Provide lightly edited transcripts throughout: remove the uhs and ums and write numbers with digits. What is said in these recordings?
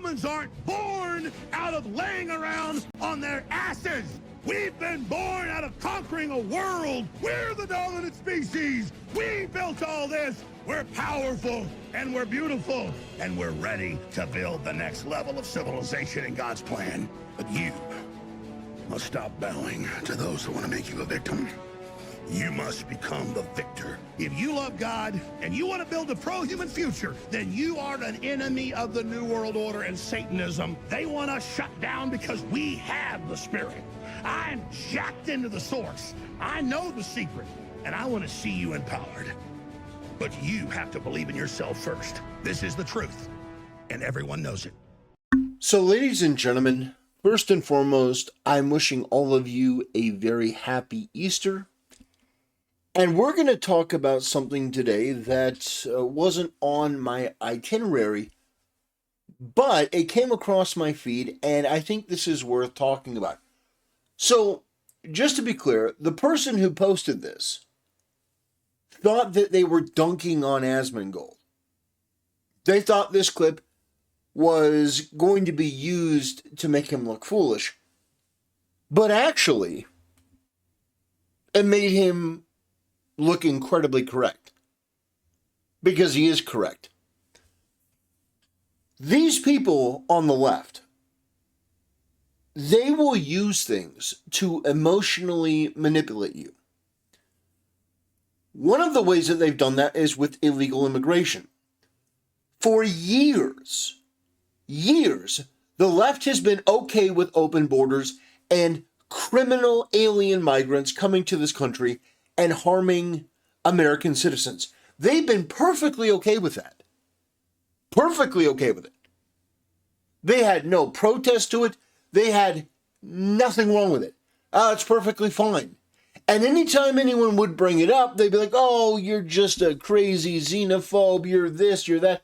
Humans aren't born out of laying around on their asses. We've been born out of conquering a world. We're the dominant species. We built all this. We're powerful and we're beautiful and we're ready to build the next level of civilization in God's plan. But you must stop bowing to those who want to make you a victim. You must become the victor. If you love God and you want to build a pro-human future, then you are an enemy of the New World Order and Satanism. They want us shut down because we have the Spirit. I'm jacked into the source. I know the secret, and I want to see you empowered. But you have to believe in yourself first. This is the truth, and everyone knows it. So, ladies and gentlemen, first and foremost, I'm wishing all of you a very happy Easter. And we're going to talk about something today that wasn't on my itinerary, but it came across my feed, and I think this is worth talking about. So, just to be clear, the person who posted this thought that they were dunking on Asmongold. They thought this clip was going to be used to make him look foolish, but actually, it made him look incredibly correct, because he is correct. These people on the left, they will use things to emotionally manipulate you. One of the ways that they've done that is with illegal immigration. For years, the left has been okay with open borders and criminal alien migrants coming to this country and harming American citizens. They've been perfectly okay with that. Perfectly okay with it. They had no protest to it. They had nothing wrong with it. It's perfectly fine. And anytime anyone would bring it up, they'd be like, oh, you're just a crazy xenophobe, you're this, you're that.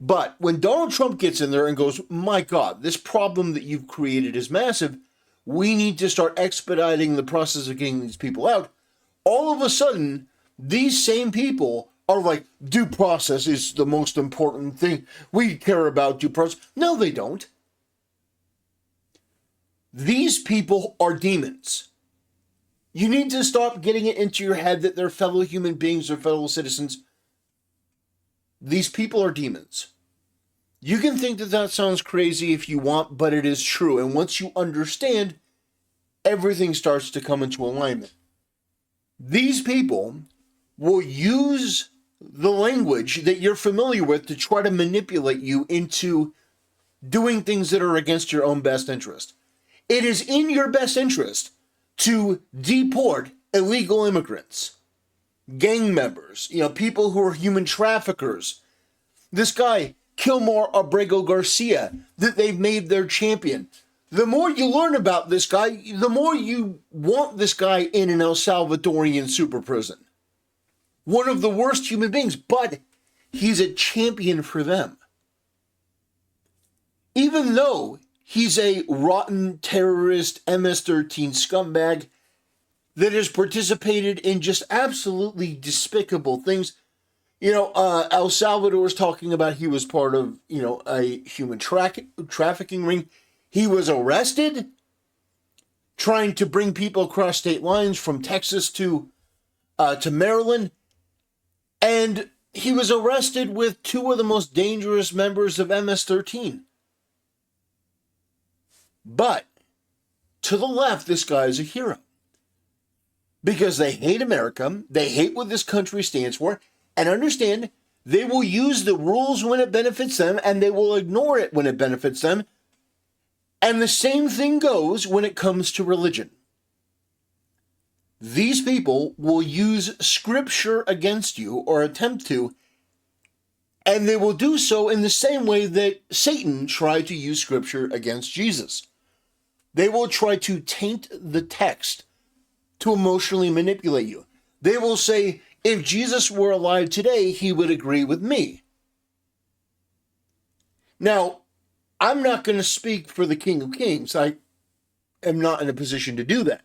But when Donald Trump gets in there and goes, my God, this problem that you've created is massive, we need to start expediting the process of getting these people out, all of a sudden, these same people are like, due process is the most important thing. We care about due process. No, they don't. These people are demons. You need to stop getting it into your head that they're fellow human beings or fellow citizens. These people are demons. You can think that that sounds crazy if you want, but it is true. And once you understand, everything starts to come into alignment. These people will use the language that you're familiar with to try to manipulate you into doing things that are against your own best interest. It is in your best interest to deport illegal immigrants, gang members, people who are human traffickers. This guy, Kilmore Abrego Garcia, that they've made their champion. The more you learn about this guy, the more you want this guy in an El Salvadorian super prison. One of the worst human beings, but he's a champion for them. Even though he's a rotten terrorist MS-13 scumbag that has participated in just absolutely despicable things. El Salvador's talking about he was part of, a human trafficking ring. He was arrested trying to bring people across state lines from Texas to Maryland. And he was arrested with two of the most dangerous members of MS-13. But to the left, this guy is a hero. Because they hate America, they hate what this country stands for, and understand they will use the rules when it benefits them, and they will ignore it when it benefits them. And the same thing goes when it comes to religion. These people will use scripture against you, or attempt to, and they will do so in the same way that Satan tried to use scripture against Jesus. They will try to taint the text to emotionally manipulate you. They will say, if Jesus were alive today, he would agree with me. Now, I'm not going to speak for the King of Kings. I am not in a position to do that.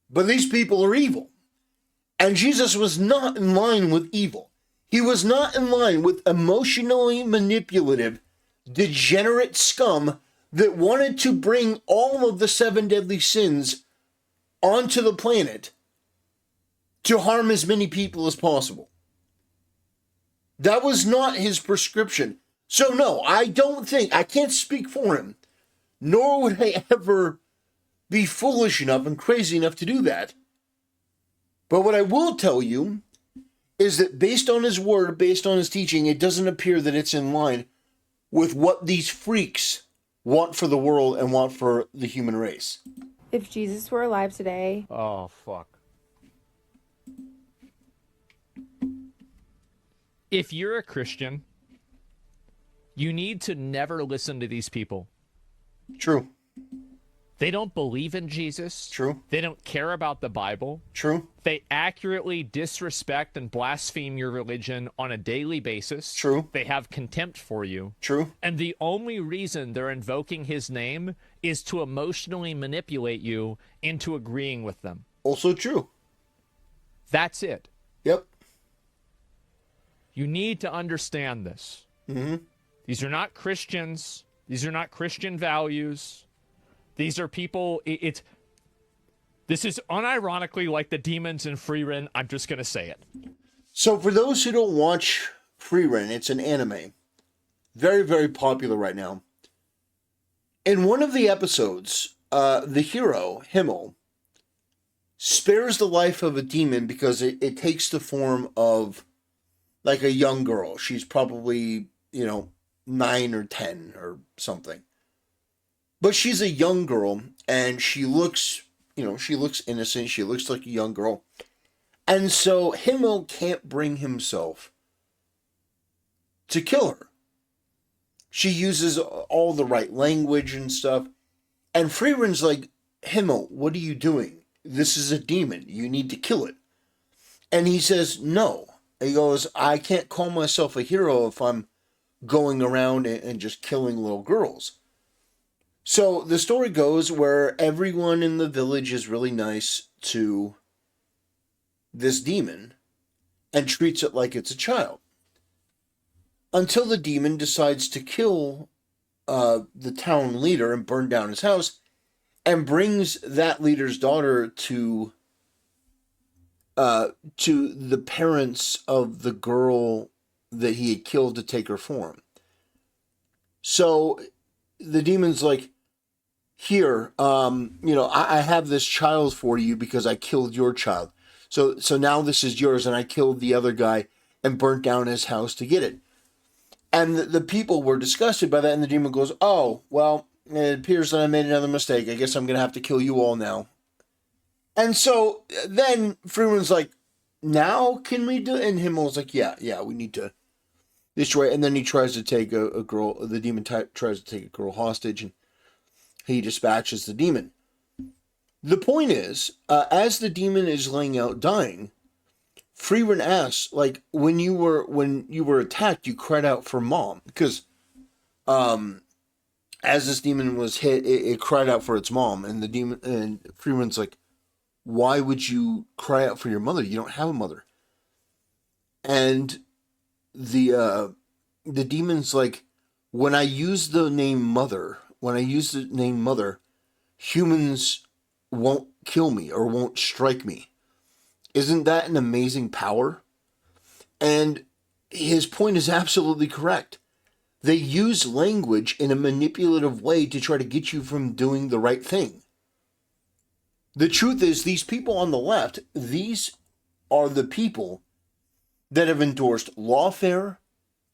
But these people are evil. And Jesus was not in line with evil. He was not in line with emotionally manipulative degenerate scum that wanted to bring all of the 7 deadly sins onto the planet to harm as many people as possible. That was not his prescription. So no, I can't speak for him, nor would I ever be foolish enough and crazy enough to do that. But what I will tell you is that based on his word, based on his teaching, it doesn't appear that it's in line with what these freaks want for the world and want for the human race. If Jesus were alive today... Oh, fuck. If you're a Christian, you need to never listen to these people. True. They don't believe in Jesus. True. They don't care about the Bible. True. They accurately disrespect and blaspheme your religion on a daily basis. True. They have contempt for you. True. And the only reason they're invoking his name is to emotionally manipulate you into agreeing with them. Also true. That's it. Yep. You need to understand this. Mm-hmm. These are not Christians. These are not Christian values. These are people, this is unironically like the demons in Frieren. I'm just going to say it. So for those who don't watch Frieren, it's an anime. Very, very popular right now. In one of the episodes, the hero, Himmel, spares the life of a demon because it takes the form of like a young girl. She's probably, 9 or 10 or something. But she's a young girl, and she looks innocent. She looks like a young girl. And so Himmel can't bring himself to kill her. She uses all the right language and stuff. And Frieren's like, Himmel, what are you doing? This is a demon. You need to kill it. And he says, no. He goes, I can't call myself a hero if I'm going around and just killing little girls. So the story goes where everyone in the village is really nice to this demon and treats it like it's a child. Until the demon decides to kill the town leader and burn down his house and brings that leader's daughter to the parents of the girl that he had killed to take her for him. So the demon's like, here, I have this child for you because I killed your child. So now this is yours, and I killed the other guy and burnt down his house to get it. And the people were disgusted by that, and the demon goes, oh, well, it appears that I made another mistake. I guess I'm going to have to kill you all now. And so then Frieren's like, now can we do it? And Himmel's like, yeah, we need to destroy it. And then he tries to take a girl, the demon tries to take a girl hostage, and he dispatches the demon. The point is, as the demon is laying out dying, Frieren asks, like, when you were attacked, you cried out for mom. Because as this demon was hit, it cried out for its mom. And Frieren's like, why would you cry out for your mother? You don't have a mother. And the demon's like, when I use the name mother, humans won't kill me or won't strike me. Isn't that an amazing power? And his point is absolutely correct. They use language in a manipulative way to try to get you from doing the right thing. The truth is, these people on the left, these are the people that have endorsed lawfare,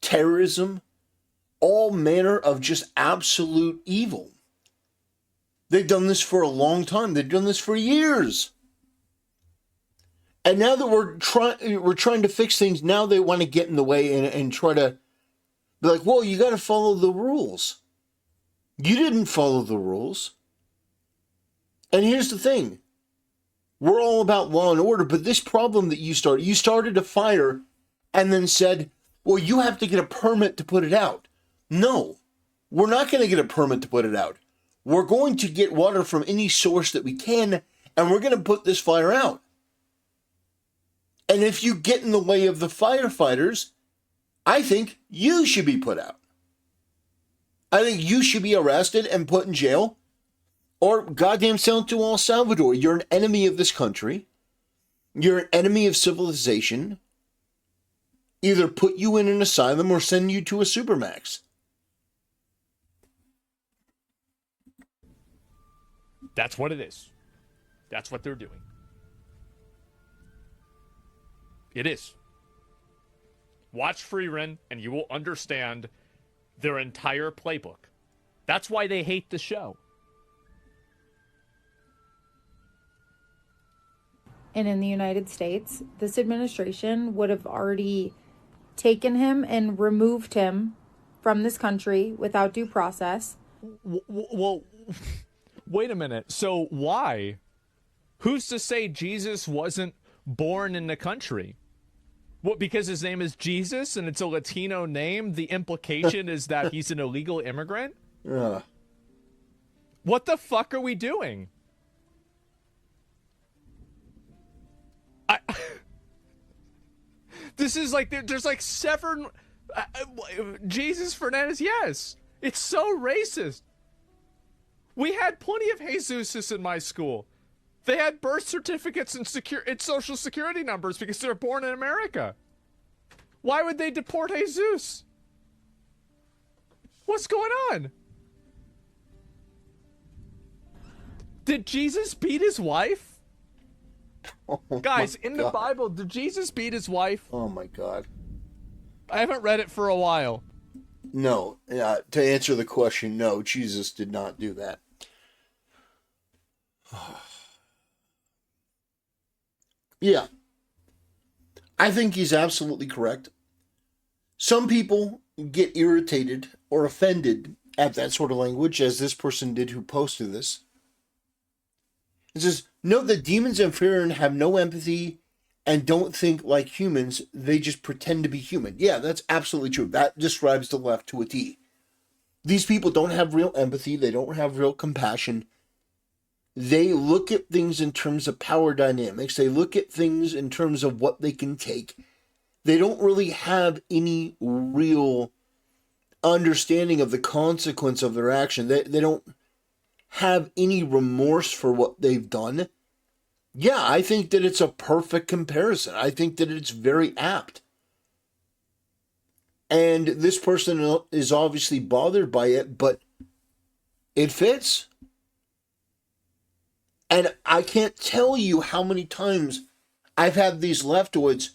terrorism, all manner of just absolute evil. They've done this for a long time. They've done this for years. And now that we're trying to fix things, now they want to get in the way and try to be like, well, you got to follow the rules. You didn't follow the rules. And here's the thing. We're all about law and order, but this problem that you started a fire and then said, well, you have to get a permit to put it out. No, we're not going to get a permit to put it out. We're going to get water from any source that we can, and we're going to put this fire out. And if you get in the way of the firefighters, I think you should be put out. I think you should be arrested and put in jail or goddamn sent to El Salvador. You're an enemy of this country. You're an enemy of civilization. Either put you in an asylum or send you to a supermax. That's what it is. That's what they're doing. It is. Watch Frieren and you will understand their entire playbook. That's why they hate the show. And in the United States, this administration would have already taken him and removed him from this country without due process. Well, wait a minute. So why? Who's to say Jesus wasn't born in the country? What, because his name is Jesus and it's a Latino name, the implication is that he's an illegal immigrant? What the fuck are we doing? This is like, there's like seven... Jesus Fernandez, yes. It's so racist. We had plenty of Jesuses in my school. They had birth certificates and social security numbers because they're born in America. Why would they deport Jesus? What's going on? Did Jesus beat his wife? Oh Guys, in the Bible, did Jesus beat his wife? Oh my God. I haven't read it for a while. No. To answer the question, no, Jesus did not do that. Yeah. I think he's absolutely correct. Some people get irritated or offended at that sort of language, as this person did who posted this. It says, note that demons and Frieren have no empathy and don't think like humans. They just pretend to be human. Yeah, that's absolutely true. That describes the left to a T. These people don't have real empathy. They don't have real compassion. They look at things in terms of power dynamics. They look at things in terms of what they can take. They don't really have any real understanding of the consequence of their action. They don't have any remorse for what they've done. Yeah, I think that it's a perfect comparison. I think that it's very apt. And this person is obviously bothered by it, but it fits. And I can't tell you how many times I've had these leftoids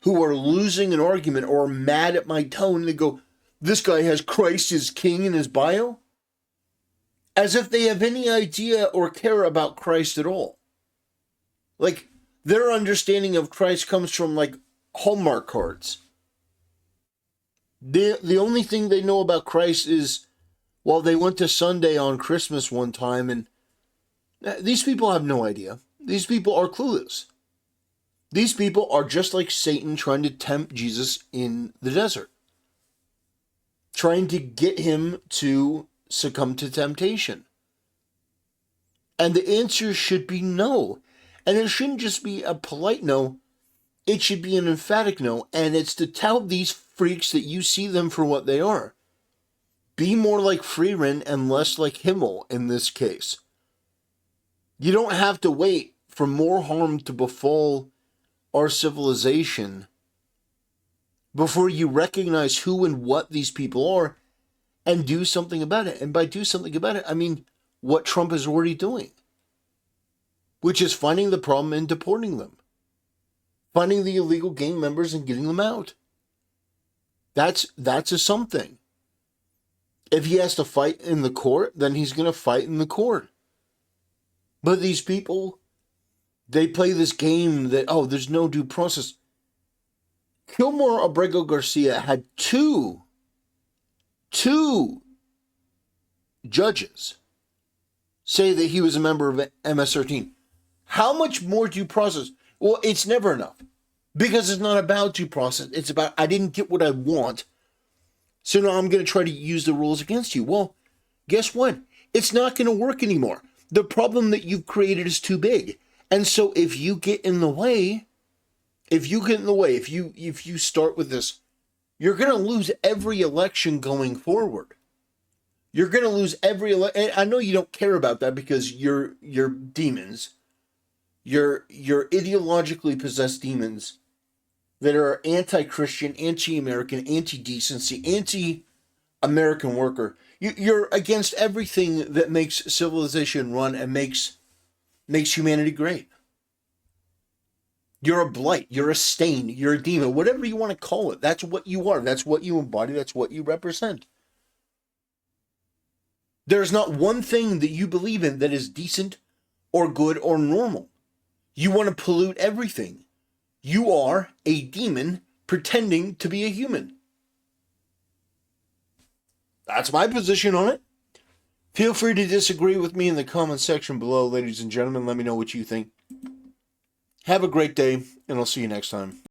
who are losing an argument or mad at my tone. And they go, this guy has Christ as king in his bio. As if they have any idea or care about Christ at all. Like, their understanding of Christ comes from, like, Hallmark cards. The only thing they know about Christ is, well, they went to Sunday on Christmas one time, and these people have no idea. These people are clueless. These people are just like Satan trying to tempt Jesus in the desert. Trying to get him to succumb to temptation. And the answer should be no. And it shouldn't just be a polite no. It should be an emphatic no. And it's to tell these freaks that you see them for what they are. Be more like Frieren and less like Himmel in this case. You don't have to wait for more harm to befall our civilization before you recognize who and what these people are and do something about it. And by do something about it, I mean what Trump is already doing, which is finding the problem and deporting them, finding the illegal gang members and getting them out. That's a something. If he has to fight in the court, then he's going to fight in the court. But these people, they play this game that, oh, there's no due process. Kilmore Abrego Garcia had two judges say that he was a member of MS-13. How much more due process? Well, it's never enough. Because it's not about due process. It's about, I didn't get what I want, so now I'm going to try to use the rules against you. Well, guess what? It's not going to work anymore. The problem that you've created is too big. And so if you get in the way, if you start with this, you're going to lose every election going forward. You're going to lose every and I know you don't care about that because you're demons. You're ideologically possessed demons that are anti-Christian, anti-American, anti-decency, anti-American worker. You're against everything that makes civilization run and makes humanity great. You're a blight. You're a stain. You're a demon. Whatever you want to call it. That's what you are. That's what you embody. That's what you represent. There's not one thing that you believe in that is decent or good or normal. You want to pollute everything. You are a demon pretending to be a human. That's my position on it. Feel free to disagree with me in the comment section below, ladies and gentlemen. Let me know what you think. Have a great day, and I'll see you next time.